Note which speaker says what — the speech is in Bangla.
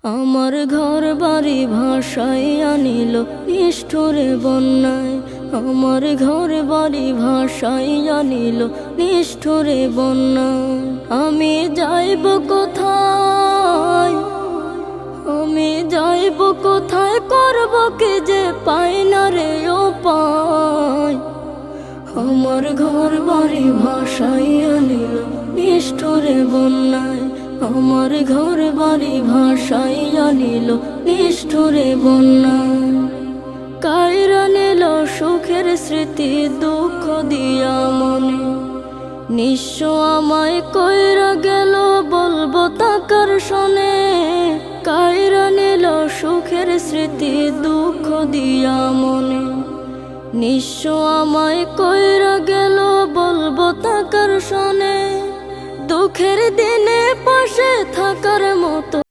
Speaker 1: আমার ঘর বাড়ি ভাসাইয়া নিল নিষ্ঠুরে বন্যায়। আমার ঘর বাড়ি ভাসাইয়া নিল নিষ্ঠুরে বন্যায়। আমি যাইব কোথায়, আমি যাইব কোথায়, করব কি যে পাই না রে উপায়। আমার ঘর বাড়ি ভাসাইয়া নিল নিষ্ঠুরে বন্যায়। আমার ঘর বাড়ি ভাসাইয়া নিল নিষ্ঠুরে বন্যায়। কাইরা নিল সুখের স্মৃতি দুঃখ দিয়া মনে। নিঃস্ব আমায় কইরা গেল বলবো তাকার শোনে। কাইরা নিল সুখের স্মৃতি দুঃখ দিয়া মনে। নিঃস্ব আমায় কইরা গেল বলবো তাকার শোনে। দুঃখের দিনে পাশে থাকার মতো